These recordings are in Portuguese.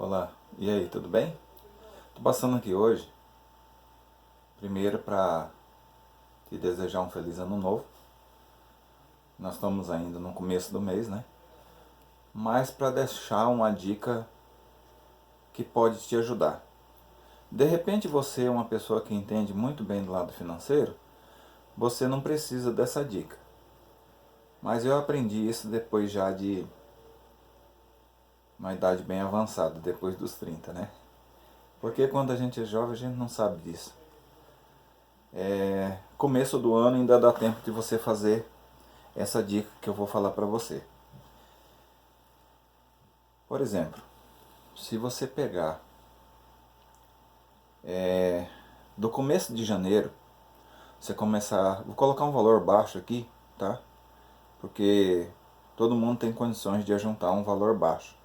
Olá, e aí, tudo bem? Tô passando aqui hoje, primeiro para te desejar um feliz ano novo. Nós estamos ainda no começo do mês, né? Mas para deixar uma dica que pode te ajudar. De repente você é uma pessoa que entende muito bem do lado financeiro, você não precisa dessa dica. Mas eu aprendi isso depois já de uma idade bem avançada, depois dos 30, né? Porque quando a gente é jovem a gente não sabe disso. Começo do ano ainda dá tempo de você fazer essa dica que eu vou falar para você. Por exemplo, se você pegar do começo de janeiro, você começar, vou colocar um valor baixo aqui, tá? Porque todo mundo tem condições de ajuntar um valor baixo.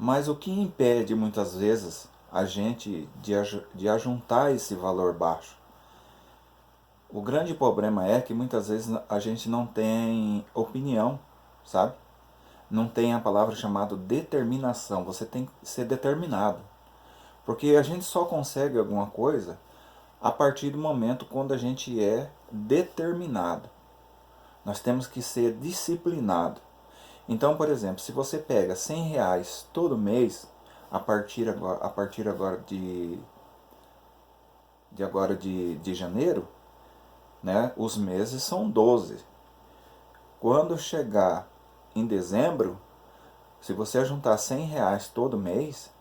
Mas o que impede muitas vezes a gente de ajuntar esse valor baixo? O grande problema é que muitas vezes a gente não tem opinião, sabe? Não tem a palavra chamada determinação. Você tem que ser determinado. Porque a gente só consegue alguma coisa a partir do momento quando a gente é determinado. Nós temos que ser disciplinado. Então, por exemplo, se você pega R$ 100 todo mês, a partir agora de janeiro, né, os meses são 12. Quando chegar em dezembro, se você juntar R$ 100 todo mês,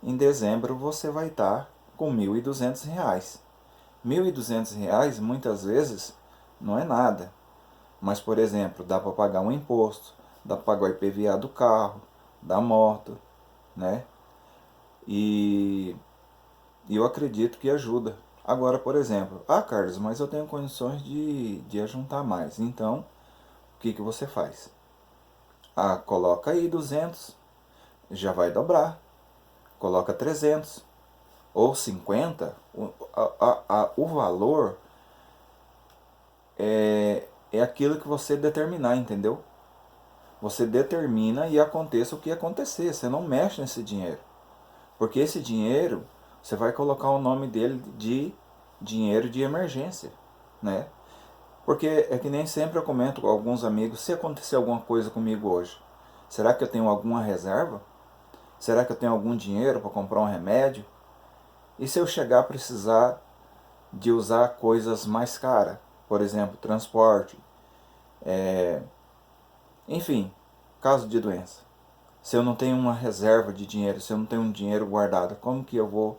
em dezembro você vai estar com R$ 1.200. R$ 1.200 muitas vezes não é nada. Mas, por exemplo, dá para pagar um imposto, dá para pagar o IPVA do carro, da moto, né? E eu acredito que ajuda. Agora, por exemplo, Carlos, mas eu tenho condições de ajuntar mais. Então, o que você faz? Coloca aí 200, já vai dobrar. Coloca 300 ou 50. O valor é aquilo que você determinar, entendeu? Você determina e aconteça o que acontecer. Você não mexe nesse dinheiro. Porque esse dinheiro, você vai colocar o nome dele de dinheiro de emergência, né? Porque é que nem sempre eu comento com alguns amigos, se acontecer alguma coisa comigo hoje, será que eu tenho alguma reserva? Será que eu tenho algum dinheiro para comprar um remédio? E se eu chegar a precisar de usar coisas mais caras? Por exemplo, transporte, enfim, caso de doença. Se eu não tenho uma reserva de dinheiro, se eu não tenho um dinheiro guardado, como que eu vou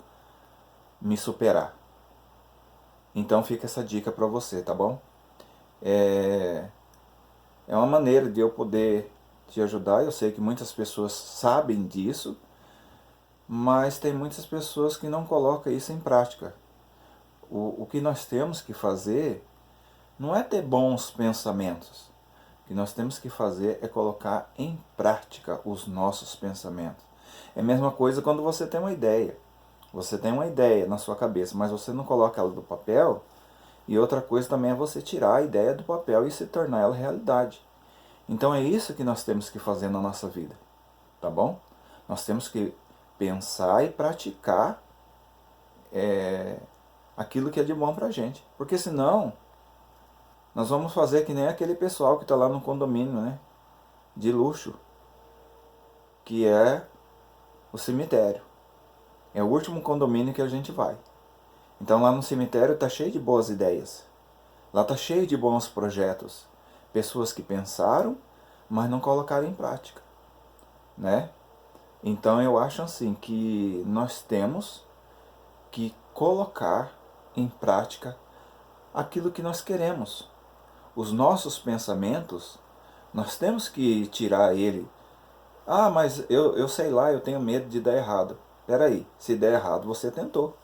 me superar? Então fica essa dica para você, tá bom? É uma maneira de eu poder te ajudar. Eu sei que muitas pessoas sabem disso, mas tem muitas pessoas que não colocam isso em prática. O que nós temos que fazer não é ter bons pensamentos. O que nós temos que fazer é colocar em prática os nossos pensamentos. É a mesma coisa quando você tem uma ideia. Você tem uma ideia na sua cabeça, mas você não coloca ela no papel. E outra coisa também é você tirar a ideia do papel e se tornar ela realidade. Então é isso que nós temos que fazer na nossa vida, tá bom? Nós temos que pensar e praticar aquilo que é de bom pra gente. Porque senão, nós vamos fazer que nem aquele pessoal que está lá no condomínio, né? De luxo, que é o cemitério. É o último condomínio que a gente vai. Então lá no cemitério tá cheio de boas ideias. Lá tá cheio de bons projetos. Pessoas que pensaram, mas não colocaram em prática, né? Então eu acho assim que nós temos que colocar em prática aquilo que nós queremos. Os nossos pensamentos, nós temos que tirar ele. Mas eu sei lá, eu tenho medo de dar errado. Peraí, se der errado você tentou,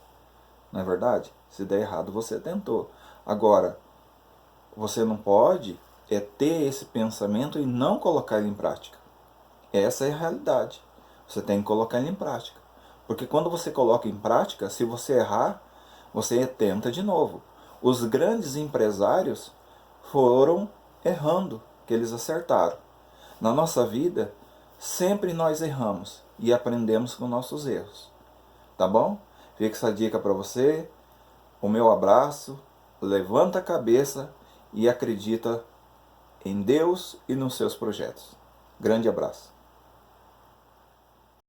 não é verdade? Se der errado você tentou. Agora, você não pode ter esse pensamento e não colocar ele em prática. Essa é a realidade. Você tem que colocar ele em prática. Porque quando você coloca em prática, se você errar, você tenta de novo. Os grandes empresários foram errando, que eles acertaram. Na nossa vida, sempre nós erramos. e aprendemos com nossos erros. Tá bom? Fica essa dica para você. O meu abraço. Levanta a cabeça e acredita em Deus e nos seus projetos. Grande abraço.